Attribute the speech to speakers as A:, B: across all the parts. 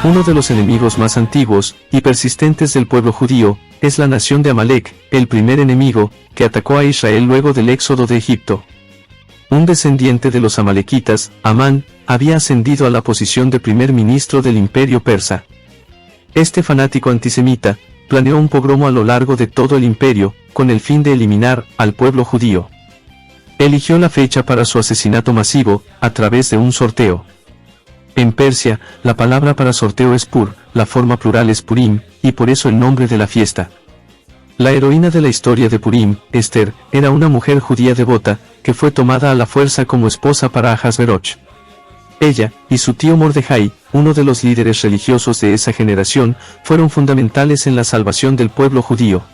A: Uno de los enemigos más antiguos y persistentes del pueblo judío es la nación de Amalek, el primer enemigo que atacó a Israel luego del éxodo de Egipto. Un descendiente de los amalequitas, Amán, había ascendido a la posición de primer ministro del imperio persa. Este fanático antisemita planeó un pogromo a lo largo de todo el imperio, con el fin de eliminar al pueblo judío. Eligió la fecha para su asesinato masivo, a través de un sorteo. En Persia, la palabra para sorteo es pur, la forma plural es Purim, y por eso el nombre de la fiesta. La heroína de la historia de Purim, Esther, era una mujer judía devota, que fue tomada a la fuerza como esposa para Ahasverosh. Ella, y su tío Mordejai, uno de los líderes religiosos de esa generación, fueron fundamentales en la salvación del pueblo judío.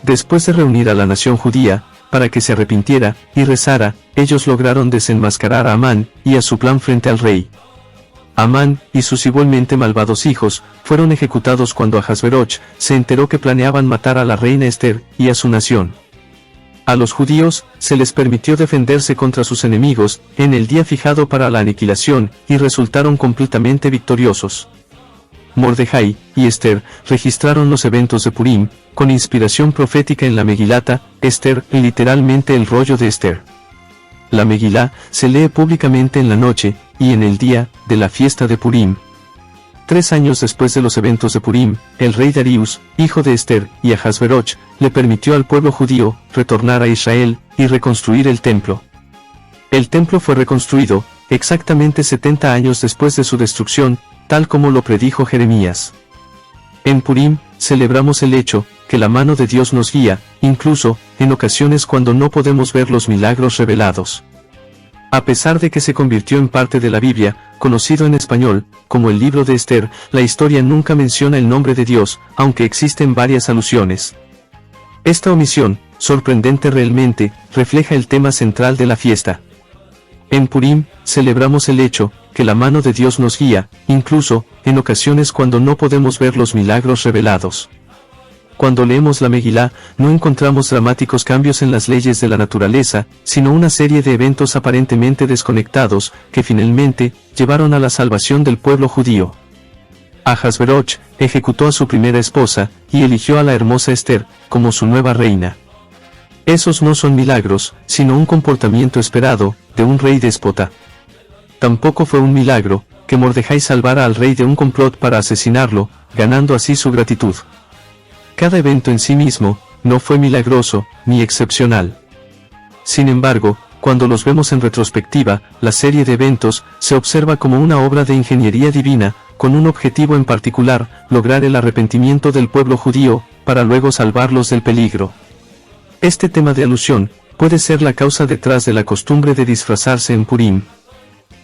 A: Después de reunir a la nación judía, para que se arrepintiera y rezara, ellos lograron desenmascarar a Amán y a su plan frente al rey. Amán y sus igualmente malvados hijos fueron ejecutados cuando Ahasverosh se enteró que planeaban matar a la reina Esther y a su nación. A los judíos se les permitió defenderse contra sus enemigos en el día fijado para la aniquilación y resultaron completamente victoriosos. Mordejai y Esther registraron los eventos de Purim con inspiración profética en la Megilata, Esther, literalmente el rollo de Esther. La Megilá se lee públicamente en la noche y en el día de la fiesta de Purim. 3 años después de los eventos de Purim, el rey Darius, hijo de Esther y Ahasverosh, le permitió al pueblo judío retornar a Israel y reconstruir el templo. El templo fue reconstruido exactamente 70 años después de su destrucción, tal como lo predijo Jeremías. En Purim, celebramos el hecho que la mano de Dios nos guía, incluso en ocasiones cuando no podemos ver los milagros revelados. A pesar de que se convirtió en parte de la Biblia, conocido en español como el libro de Esther, la historia nunca menciona el nombre de Dios, aunque existen varias alusiones. Esta omisión, sorprendente realmente, refleja el tema central de la fiesta. En Purim, celebramos el hecho que la mano de Dios nos guía, incluso en ocasiones cuando no podemos ver los milagros revelados. Cuando leemos la Megilá, no encontramos dramáticos cambios en las leyes de la naturaleza, sino una serie de eventos aparentemente desconectados, que finalmente llevaron a la salvación del pueblo judío. Ahasverosh ejecutó a su primera esposa, y eligió a la hermosa Esther como su nueva reina. Esos no son milagros, sino un comportamiento esperado de un rey déspota. Tampoco fue un milagro que Mordejai salvara al rey de un complot para asesinarlo, ganando así su gratitud. Cada evento en sí mismo no fue milagroso ni excepcional. Sin embargo, cuando los vemos en retrospectiva, la serie de eventos se observa como una obra de ingeniería divina, con un objetivo en particular, lograr el arrepentimiento del pueblo judío, para luego salvarlos del peligro. Este tema de alusión puede ser la causa detrás de la costumbre de disfrazarse en Purim.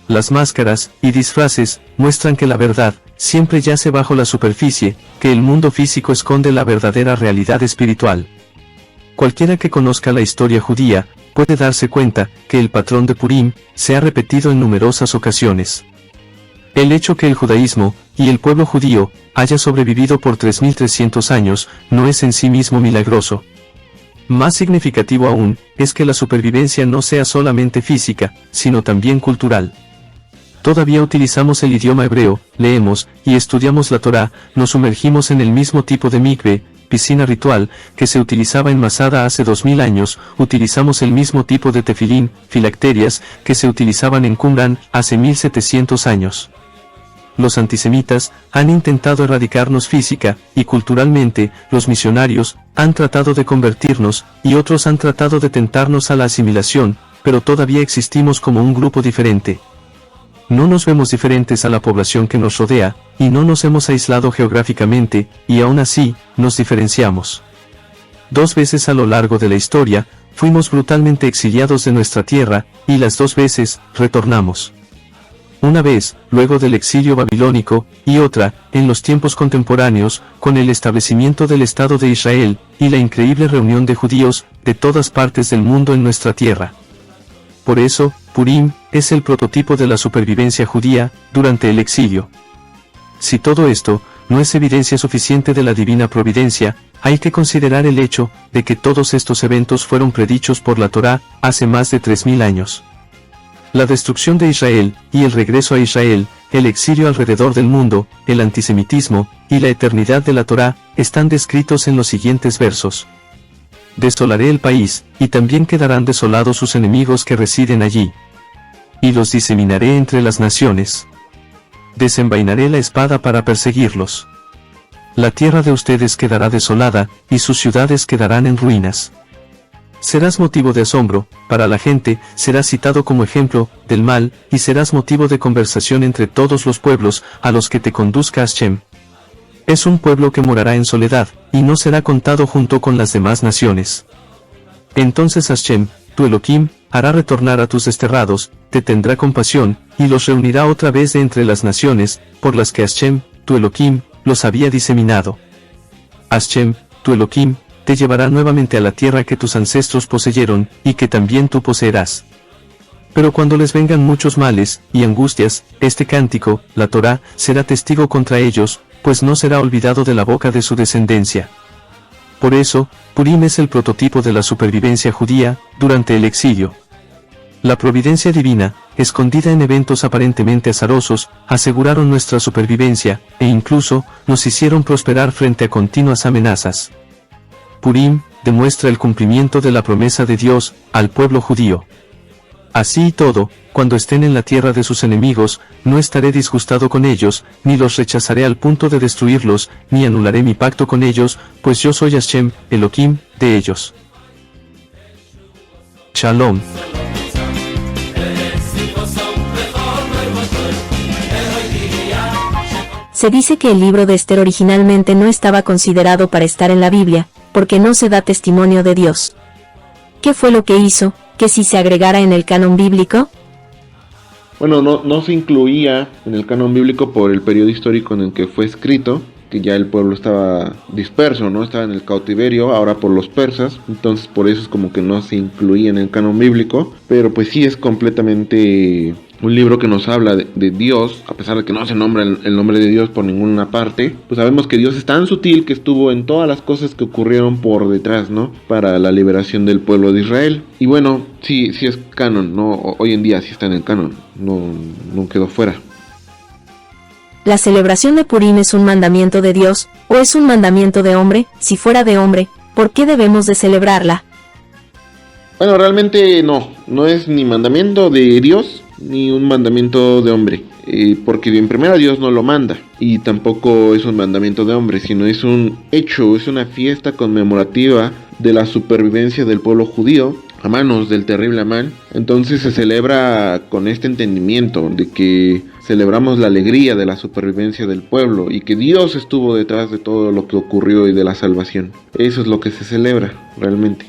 A: Las máscaras y disfraces muestran que la verdad siempre yace bajo la superficie, que el mundo físico esconde la verdadera realidad espiritual. Cualquiera que conozca la historia judía puede darse cuenta que el patrón de Purim se ha repetido en numerosas ocasiones. El hecho que el judaísmo y el pueblo judío haya sobrevivido por 3300 años no es en sí mismo milagroso. Más significativo aún es que la supervivencia no sea solamente física, sino también cultural. Todavía utilizamos el idioma hebreo, leemos y estudiamos la Torá, nos sumergimos en el mismo tipo de mikve, piscina ritual, que se utilizaba en Masada hace 2000 años, utilizamos el mismo tipo de tefilín, filacterias, que se utilizaban en Qumran hace 1700 años. Los antisemitas han intentado erradicarnos física y culturalmente, los misionarios han tratado de convertirnos, y otros han tratado de tentarnos a la asimilación, pero todavía existimos como un grupo diferente. No nos vemos diferentes a la población que nos rodea, y no nos hemos aislado geográficamente, y aún así, nos diferenciamos. 2 veces a lo largo de la historia, fuimos brutalmente exiliados de nuestra tierra, y las 2 veces, retornamos. Una vez, luego del exilio babilónico, y otra, en los tiempos contemporáneos, con el establecimiento del Estado de Israel, y la increíble reunión de judíos, de todas partes del mundo en nuestra tierra. Por eso, Purim es el prototipo de la supervivencia judía durante el exilio. Si todo esto no es evidencia suficiente de la divina providencia, hay que considerar el hecho de que todos estos eventos fueron predichos por la Torá hace más de 3000 años. La destrucción de Israel, y el regreso a Israel, el exilio alrededor del mundo, el antisemitismo, y la eternidad de la Torá, están descritos en los siguientes versos. Desolaré el país, y también quedarán desolados sus enemigos que residen allí. Y los diseminaré entre las naciones. Desenvainaré la espada para perseguirlos. La tierra de ustedes quedará desolada, y sus ciudades quedarán en ruinas. Serás motivo de asombro, para la gente, serás citado como ejemplo del mal, y serás motivo de conversación entre todos los pueblos a los que te conduzca Hashem. Es un pueblo que morará en soledad, y no será contado junto con las demás naciones. Entonces Hashem, tu Elohim, hará retornar a tus desterrados, te tendrá compasión, y los reunirá otra vez de entre las naciones, por las que Hashem, tu Elohim, los había diseminado. Hashem, tu Elohim, te llevará nuevamente a la tierra que tus ancestros poseyeron, y que también tú poseerás. Pero cuando les vengan muchos males y angustias, este cántico, la Torá, será testigo contra ellos, pues no será olvidado de la boca de su descendencia. Por eso, Purim es el prototipo de la supervivencia judía, durante el exilio. La providencia divina, escondida en eventos aparentemente azarosos, aseguraron nuestra supervivencia, e incluso, nos hicieron prosperar frente a continuas amenazas. Purim demuestra el cumplimiento de la promesa de Dios al pueblo judío. Así y todo, cuando estén en la tierra de sus enemigos, no estaré disgustado con ellos, ni los rechazaré al punto de destruirlos, ni anularé mi pacto con ellos, pues yo soy Hashem, Elohim, de ellos. Shalom.
B: Se dice que el libro de Esther originalmente no estaba considerado para estar en la Biblia, porque no se da testimonio de Dios. ¿Qué fue lo que hizo que sí se agregara en el canon bíblico?
C: Bueno, no se incluía en el canon bíblico por el periodo histórico en el que fue escrito, que ya el pueblo estaba disperso, ¿no? Estaba en el cautiverio, ahora por los persas, entonces por eso es como que no se incluía en el canon bíblico, pero pues sí es completamente un libro que nos habla de Dios, a pesar de que no se nombra el nombre de Dios por ninguna parte, pues sabemos que Dios es tan sutil que estuvo en todas las cosas que ocurrieron por detrás, ¿no? Para la liberación del pueblo de Israel. Y bueno, sí es canon, ¿no? Hoy en día sí está en el canon, no quedó fuera.
B: ¿La celebración de Purim es un mandamiento de Dios, o es un mandamiento de hombre? Si fuera de hombre, ¿por qué debemos de celebrarla?
C: Bueno, realmente no es ni mandamiento de Dios, ni un mandamiento de hombre, porque en primera Dios no lo manda, y tampoco es un mandamiento de hombre, sino es un hecho, es una fiesta conmemorativa de la supervivencia del pueblo judío a manos del terrible Amán. Entonces se celebra con este entendimiento de que celebramos la alegría de la supervivencia del pueblo y que Dios estuvo detrás de todo lo que ocurrió y de la salvación. Eso es lo que se celebra realmente.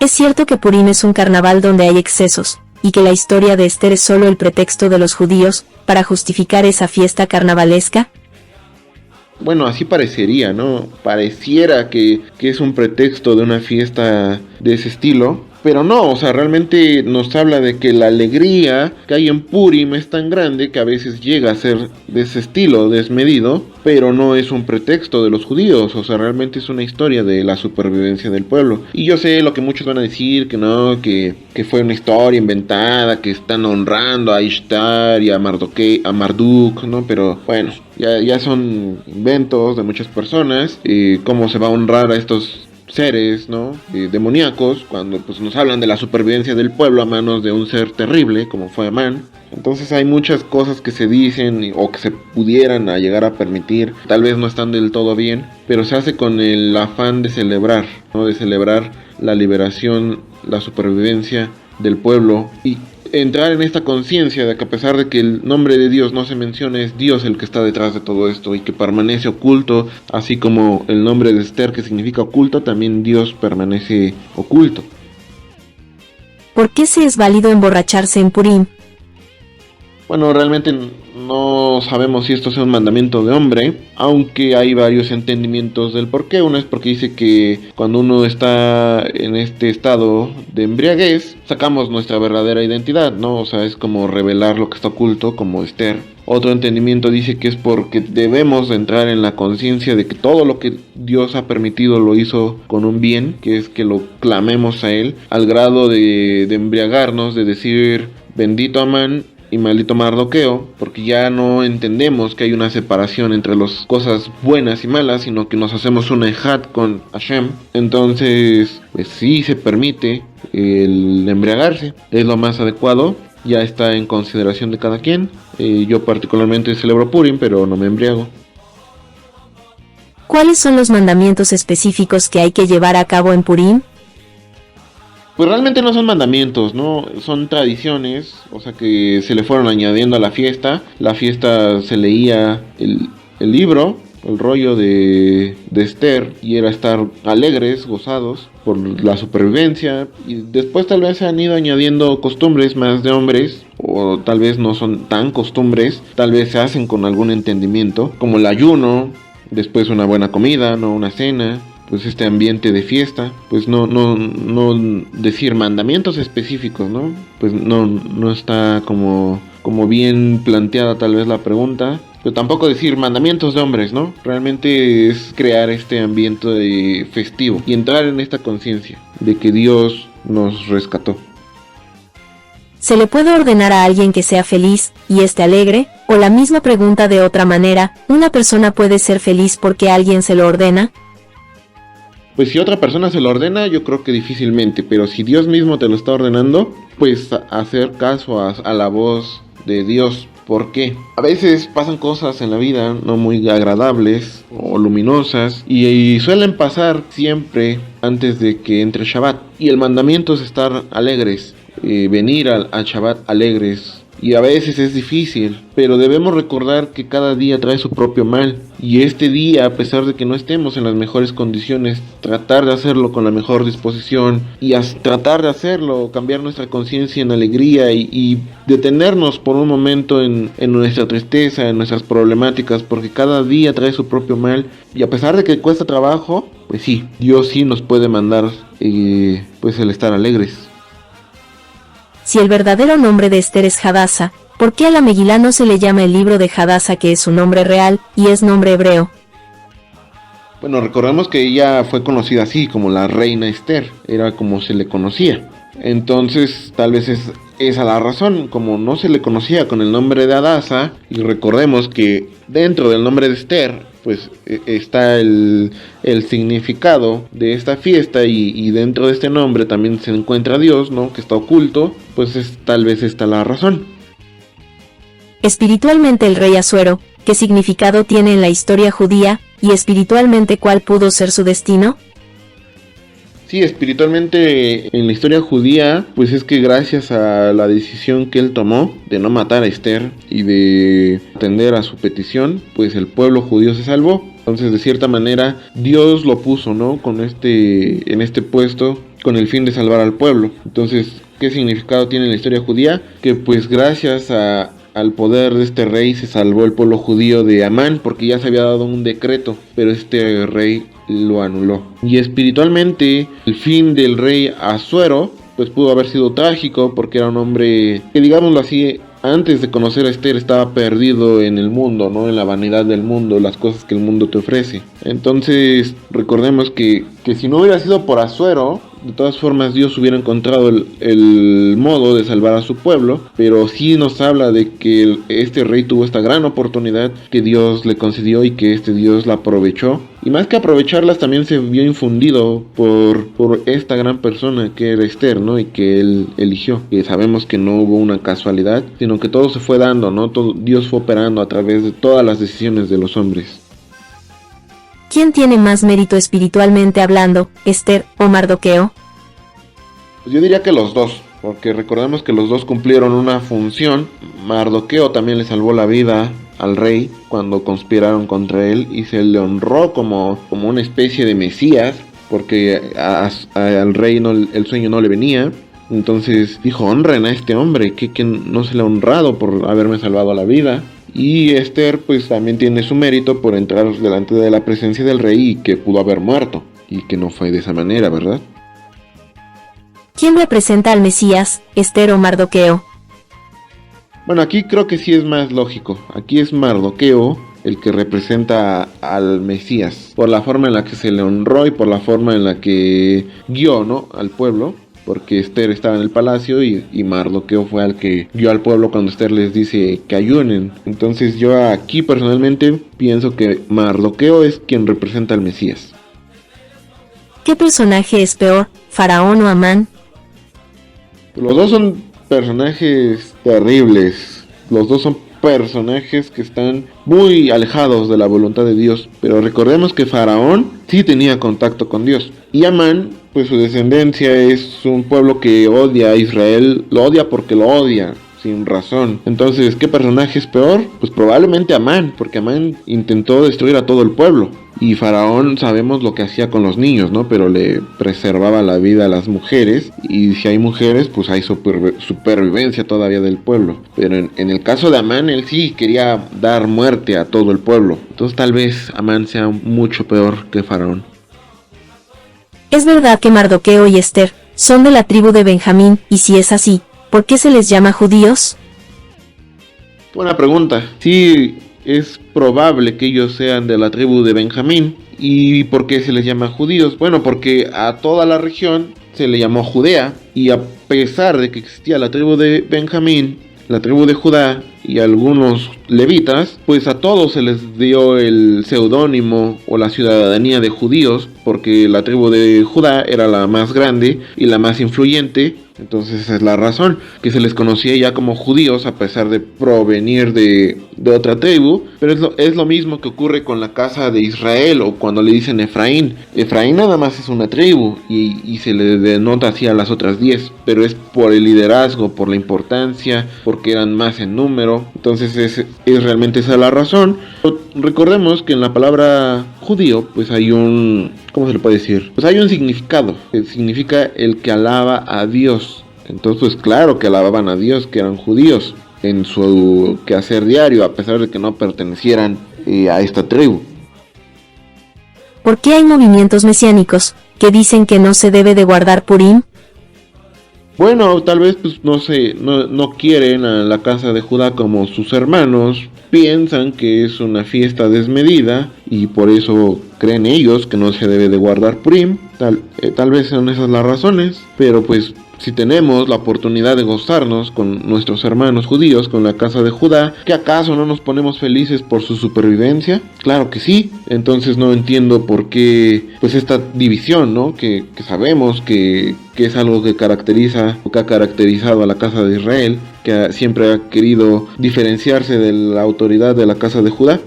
B: Es cierto que Purim es un carnaval donde hay excesos, y que la historia de Esther es solo el pretexto de los judíos para justificar esa fiesta carnavalesca.
C: Bueno, así parecería, ¿no? Pareciera que es un pretexto de una fiesta de ese estilo, pero no, o sea, realmente nos habla de que la alegría que hay en Purim es tan grande que a veces llega a ser de ese estilo, desmedido, pero no es un pretexto de los judíos, o sea, realmente es una historia de la supervivencia del pueblo. Y yo sé lo que muchos van a decir, que no, que fue una historia inventada, que están honrando a Ishtar y a Marduk, ¿no? Pero bueno, ya son inventos de muchas personas. ¿Cómo se va a honrar a estos seres, ¿no? Demoníacos, cuando pues nos hablan de la supervivencia del pueblo a manos de un ser terrible como fue Amán? Entonces hay muchas cosas que se dicen o que se pudieran llegar a permitir, tal vez no están del todo bien, pero se hace con el afán de celebrar, ¿no? De celebrar la liberación, la supervivencia del pueblo y entrar en esta conciencia de que a pesar de que el nombre de Dios no se menciona, es Dios el que está detrás de todo esto y que permanece oculto, así como el nombre de Esther, que significa oculto, también Dios permanece oculto.
B: ¿Por qué se es válido emborracharse en Purim?
C: Bueno, realmente no sabemos si esto sea un mandamiento de hombre, aunque hay varios entendimientos del por qué. Uno es porque dice que cuando uno está en este estado de embriaguez, sacamos nuestra verdadera identidad, ¿no? O sea, es como revelar lo que está oculto, como Esther. Otro entendimiento dice que es porque debemos entrar en la conciencia de que todo lo que Dios ha permitido lo hizo con un bien, que es que lo clamemos a Él, al grado de embriagarnos, de decir bendito Amán y maldito Mardoqueo, porque ya no entendemos que hay una separación entre las cosas buenas y malas, sino que nos hacemos una ejad con Hashem. Entonces, pues sí se permite el embriagarse, es lo más adecuado, ya está en consideración de cada quien. Yo particularmente celebro Purim, pero no me embriago.
B: ¿Cuáles son los mandamientos específicos que hay que llevar a cabo en Purim?
C: Pues realmente no son mandamientos, ¿no? Son tradiciones, o sea que se le fueron añadiendo a la fiesta. La fiesta se leía el libro, el rollo de Esther, y era estar alegres, gozados por la supervivencia. Y después tal vez se han ido añadiendo costumbres más de hombres, o tal vez no son tan costumbres, tal vez se hacen con algún entendimiento, como el ayuno, después una buena comida, no una cena. Pues este ambiente de fiesta, pues no decir mandamientos específicos, ¿no? Pues no está como bien planteada tal vez la pregunta, pero tampoco decir mandamientos de hombres, ¿no? Realmente es crear este ambiente festivo y entrar en esta conciencia de que Dios nos rescató.
B: ¿Se le puede ordenar a alguien que sea feliz y esté alegre? O la misma pregunta de otra manera, ¿una persona puede ser feliz porque alguien se lo ordena?
C: Pues si otra persona se lo ordena, yo creo que difícilmente, pero si Dios mismo te lo está ordenando, pues hacer caso a la voz de Dios. ¿Por qué? A veces pasan cosas en la vida no muy agradables o luminosas y suelen pasar siempre antes de que entre Shabbat. Y el mandamiento es estar alegres, venir al Shabbat alegres. Y a veces es difícil, pero debemos recordar que cada día trae su propio mal. Y este día, a pesar de que no estemos en las mejores condiciones, tratar de hacerlo con la mejor disposición y tratar de hacerlo, cambiar nuestra conciencia en alegría y detenernos por un momento en nuestra tristeza, en nuestras problemáticas, porque cada día trae su propio mal. Y a pesar de que cuesta trabajo, pues sí, Dios sí nos puede mandar pues el estar alegres.
B: Si el verdadero nombre de Esther es Hadasa, ¿por qué a la Megilá no se le llama el libro de Hadasa, que es su nombre real y es nombre hebreo?
C: Bueno, recordemos que ella fue conocida así, como la reina Esther, era como se le conocía. Entonces, tal vez es esa la razón, como no se le conocía con el nombre de Hadasa, y recordemos que dentro del nombre de Esther, pues está el significado de esta fiesta y dentro de este nombre también se encuentra Dios, ¿no? Que está oculto, pues tal vez está la razón.
B: Espiritualmente el rey Asuero, ¿qué significado tiene en la historia judía? Y espiritualmente, ¿cuál pudo ser su destino?
C: Sí, espiritualmente en la historia judía, pues es que gracias a la decisión que él tomó de no matar a Esther y de atender a su petición, pues el pueblo judío se salvó. Entonces, de cierta manera, Dios lo puso, ¿no? En este puesto con el fin de salvar al pueblo. Entonces, ¿qué significado tiene en la historia judía? Que pues gracias al poder de este rey se salvó el pueblo judío de Amán, porque ya se había dado un decreto, pero este rey lo anuló. Y espiritualmente el fin del rey Asuero pues pudo haber sido trágico, porque era un hombre que, digámoslo así, antes de conocer a Esther estaba perdido en el mundo, ¿no? En la vanidad del mundo, las cosas que el mundo te ofrece. Entonces recordemos que si no hubiera sido por Asuero, de todas formas Dios hubiera encontrado el modo de salvar a su pueblo, pero sí nos habla de que este rey tuvo esta gran oportunidad que Dios le concedió y que este Dios la aprovechó. Y más que aprovecharlas, también se vio infundido por esta gran persona que era Esther, ¿no? Y que él eligió. Y sabemos que no hubo una casualidad, sino que todo se fue dando, ¿no? Dios fue operando a través de todas las decisiones de los hombres.
B: ¿Quién tiene más mérito espiritualmente hablando, Esther o Mardoqueo?
C: Pues yo diría que los dos, porque recordemos que los dos cumplieron una función. Mardoqueo también le salvó la vida al rey cuando conspiraron contra él y se le honró como una especie de mesías, porque al rey el sueño no le venía. Entonces dijo, honren a este hombre, que no se le ha honrado por haberme salvado la vida. Y Esther pues también tiene su mérito por entrar delante de la presencia del rey y que pudo haber muerto. Y que no fue de esa manera, ¿verdad?
B: ¿Quién representa al Mesías, Esther o Mardoqueo?
C: Bueno, aquí creo que sí es más lógico. Aquí es Mardoqueo el que representa al Mesías, por la forma en la que se le honró y por la forma en la que guió, ¿no?, al pueblo, porque Esther estaba en el palacio y Mardoqueo fue al que guió al pueblo cuando Esther les dice que ayunen. Entonces yo aquí personalmente pienso que Mardoqueo es quien representa al Mesías.
B: ¿Qué personaje es peor, Faraón o Amán?
C: Los dos son personajes terribles. Los dos son personajes que están muy alejados de la voluntad de Dios. Pero recordemos que Faraón sí tenía contacto con Dios. Y Amán, pues su descendencia es un pueblo que odia a Israel. Lo odia porque lo odia, sin razón. Entonces, ¿qué personaje es peor? Pues probablemente Amán, porque Amán intentó destruir a todo el pueblo. Y Faraón sabemos lo que hacía con los niños, ¿no? Pero le preservaba la vida a las mujeres. Y si hay mujeres, pues hay supervivencia todavía del pueblo. Pero en el caso de Amán, él sí quería dar muerte a todo el pueblo. Entonces tal vez Amán sea mucho peor que Faraón.
B: ¿Es verdad que Mardoqueo y Esther son de la tribu de Benjamín? Y si es así, ¿por qué se les llama judíos?
C: Buena pregunta. Sí, es probable que ellos sean de la tribu de Benjamín. ¿Y por qué se les llama judíos? Bueno, porque a toda la región se le llamó Judea. Y a pesar de que existía la tribu de Benjamín, la tribu de Judá y algunos levitas, pues a todos se les dio el seudónimo o la ciudadanía de judíos, porque la tribu de Judá era la más grande y la más influyente. Entonces esa es la razón, que se les conocía ya como judíos a pesar de provenir de otra tribu. Pero es lo mismo que ocurre con la casa de Israel o cuando le dicen Efraín. Efraín nada más es una tribu y se le denota así a las otras 10, pero es por el liderazgo, por la importancia, porque eran más en número. Entonces es realmente esa la razón. Pero recordemos que en la palabra judío pues hay un... ¿cómo se le puede decir? Pues hay un significado, que significa el que alaba a Dios. Entonces pues claro que alababan a Dios, que eran judíos en su quehacer diario, a pesar de que no pertenecieran a esta tribu.
B: ¿Por qué hay movimientos mesiánicos que dicen que no se debe de guardar Purim?
C: Bueno, tal vez pues no quieren a la casa de Judá como sus hermanos, piensan que es una fiesta desmedida y por eso creen ellos que no se debe de guardar Purim. Tal vez sean esas las razones, pero pues si tenemos la oportunidad de gozarnos con nuestros hermanos judíos, con la casa de Judá, ¿qué acaso no nos ponemos felices por su supervivencia? Claro que sí. Entonces no entiendo por qué pues esta división, ¿no? Que sabemos que es algo que caracteriza o que ha caracterizado a la casa de Israel, que siempre ha querido diferenciarse de la autoridad de la casa de Judá.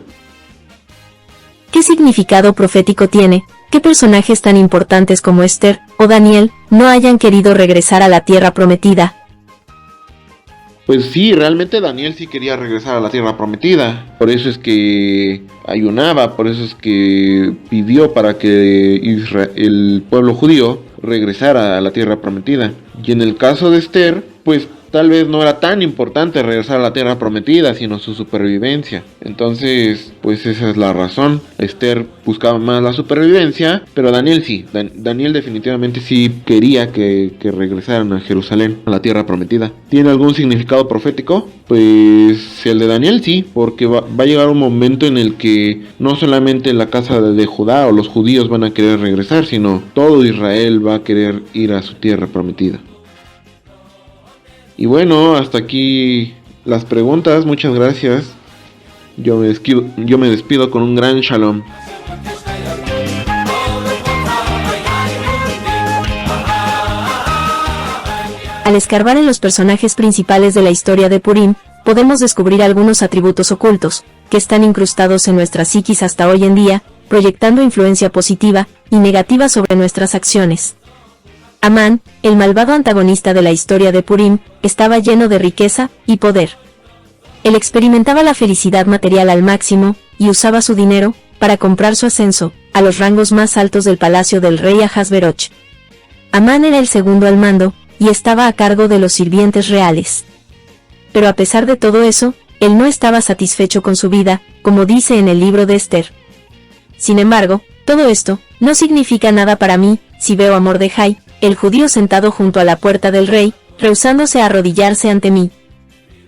B: ¿Qué significado profético tiene que personajes tan importantes como Esther o Daniel no hayan querido regresar a la tierra prometida?
C: Pues sí, realmente Daniel sí quería regresar a la tierra prometida. Por eso es que ayunaba, por eso es que pidió para que el pueblo judío regresara a la tierra prometida. Y en el caso de Esther, pues tal vez no era tan importante regresar a la tierra prometida, sino su supervivencia. Entonces, pues esa es la razón. Esther buscaba más la supervivencia, pero Daniel sí. Daniel definitivamente sí quería que regresaran a Jerusalén, a la tierra prometida. ¿Tiene algún significado profético? Pues el de Daniel sí, porque va a llegar un momento en el que no solamente la casa de Judá o los judíos van a querer regresar, sino todo Israel va a querer ir a su tierra prometida. Y bueno, hasta aquí las preguntas, muchas gracias. Yo me despido con un gran shalom.
B: Al escarbar en los personajes principales de la historia de Purim, podemos descubrir algunos atributos ocultos, que están incrustados en nuestra psiquis hasta hoy en día, proyectando influencia positiva y negativa sobre nuestras acciones. Amán, el malvado antagonista de la historia de Purim, estaba lleno de riqueza y poder. Él experimentaba la felicidad material al máximo, y usaba su dinero para comprar su ascenso a los rangos más altos del palacio del rey Ahasverosh. Amán era el segundo al mando, y estaba a cargo de los sirvientes reales. Pero a pesar de todo eso, él no estaba satisfecho con su vida, como dice en el libro de Esther. Sin embargo, todo esto no significa nada para mí si veo a Mordejai, el judío sentado junto a la puerta del rey, rehusándose a arrodillarse ante mí.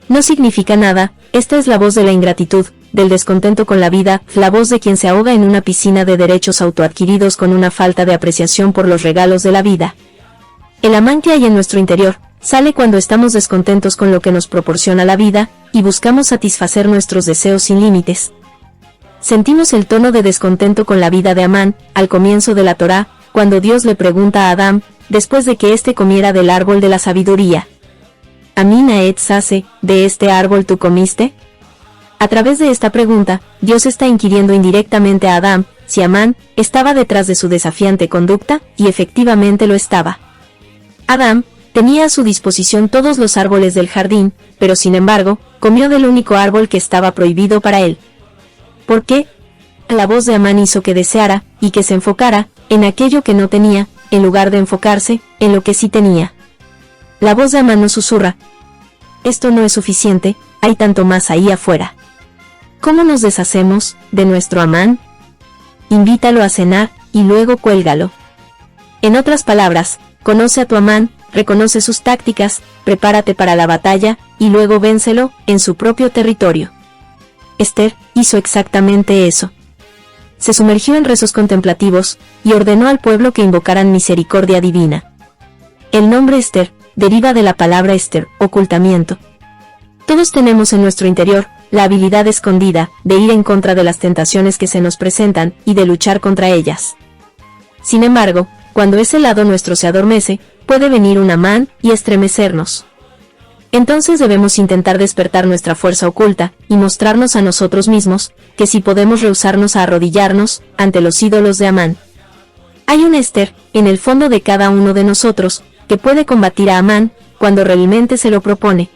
B: No significa nada, esta es la voz de la ingratitud, del descontento con la vida, la voz de quien se ahoga en una piscina de derechos autoadquiridos con una falta de apreciación por los regalos de la vida. El Amán que hay en nuestro interior sale cuando estamos descontentos con lo que nos proporciona la vida, y buscamos satisfacer nuestros deseos sin límites. Sentimos el tono de descontento con la vida de Amán, al comienzo de la Torá, cuando Dios le pregunta a Adán, después de que éste comiera del árbol de la sabiduría: ¿Amina et sase, de este árbol tú comiste? A través de esta pregunta, Dios está inquiriendo indirectamente a Adán, si Amán estaba detrás de su desafiante conducta, y efectivamente lo estaba. Adán tenía a su disposición todos los árboles del jardín, pero sin embargo, comió del único árbol que estaba prohibido para él. ¿Por qué? La voz de Amán hizo que deseara, y que se enfocara, en aquello que no tenía, en lugar de enfocarse, en lo que sí tenía. La voz de Amán nos susurra: esto no es suficiente, hay tanto más ahí afuera. ¿Cómo nos deshacemos de nuestro Amán? Invítalo a cenar, y luego cuélgalo. En otras palabras, conoce a tu Amán, reconoce sus tácticas, prepárate para la batalla, y luego vénselo, en su propio territorio. Esther hizo exactamente eso. Se sumergió en rezos contemplativos, y ordenó al pueblo que invocaran misericordia divina. El nombre Esther deriva de la palabra Esther, ocultamiento. Todos tenemos en nuestro interior la habilidad escondida de ir en contra de las tentaciones que se nos presentan y de luchar contra ellas. Sin embargo, cuando ese lado nuestro se adormece, puede venir un Amán y estremecernos. Entonces debemos intentar despertar nuestra fuerza oculta y mostrarnos a nosotros mismos que sí podemos rehusarnos a arrodillarnos ante los ídolos de Amán. Hay un Esther en el fondo de cada uno de nosotros que puede combatir a Amán cuando realmente se lo propone.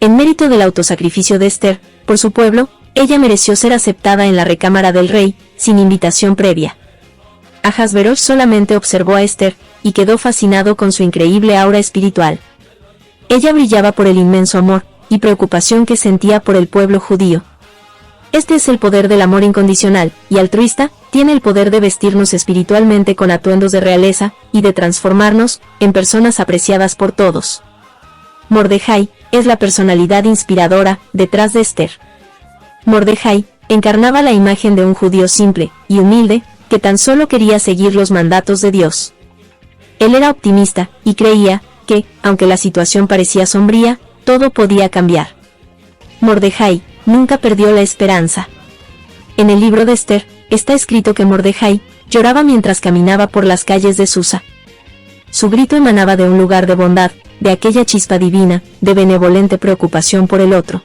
B: En mérito del autosacrificio de Esther por su pueblo, ella mereció ser aceptada en la recámara del rey, sin invitación previa. Ahasverosh solamente observó a Esther, y quedó fascinado con su increíble aura espiritual. Ella brillaba por el inmenso amor y preocupación que sentía por el pueblo judío. Este es el poder del amor incondicional, y altruista, tiene el poder de vestirnos espiritualmente con atuendos de realeza, y de transformarnos en personas apreciadas por todos. Mordejai es la personalidad inspiradora detrás de Esther. Mordejai encarnaba la imagen de un judío simple y humilde, que tan solo quería seguir los mandatos de Dios. Él era optimista, y creía que, aunque la situación parecía sombría, todo podía cambiar. Mordejai nunca perdió la esperanza. En el libro de Esther, está escrito que Mordejai lloraba mientras caminaba por las calles de Susa. Su grito emanaba de un lugar de bondad, de aquella chispa divina, de benevolente preocupación por el otro.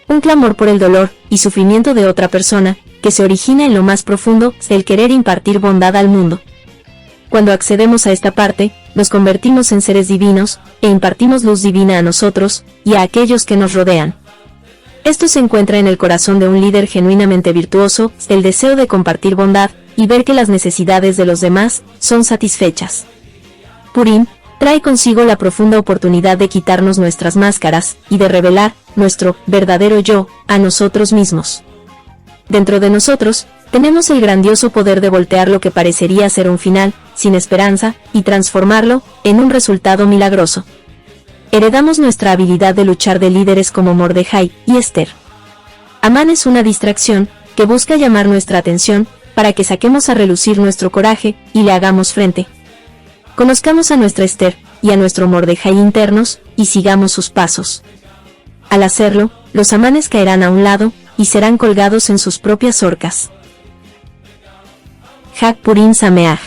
B: Un clamor por el dolor y sufrimiento de otra persona, que se origina en lo más profundo del querer impartir bondad al mundo. Cuando accedemos a esta parte, nos convertimos en seres divinos, e impartimos luz divina a nosotros, y a aquellos que nos rodean. Esto se encuentra en el corazón de un líder genuinamente virtuoso, el deseo de compartir bondad, y ver que las necesidades de los demás son satisfechas. Purim trae consigo la profunda oportunidad de quitarnos nuestras máscaras, y de revelar nuestro verdadero yo a nosotros mismos. Dentro de nosotros, tenemos el grandioso poder de voltear lo que parecería ser un final, sin esperanza, y transformarlo en un resultado milagroso. Heredamos nuestra habilidad de luchar de líderes como Mordejai y Esther. Amán es una distracción que busca llamar nuestra atención para que saquemos a relucir nuestro coraje y le hagamos frente. Conozcamos a nuestra Esther y a nuestro Mordejai internos y sigamos sus pasos. Al hacerlo, los Amanes caerán a un lado y serán colgados en sus propias horcas. Hag Purim Sameach.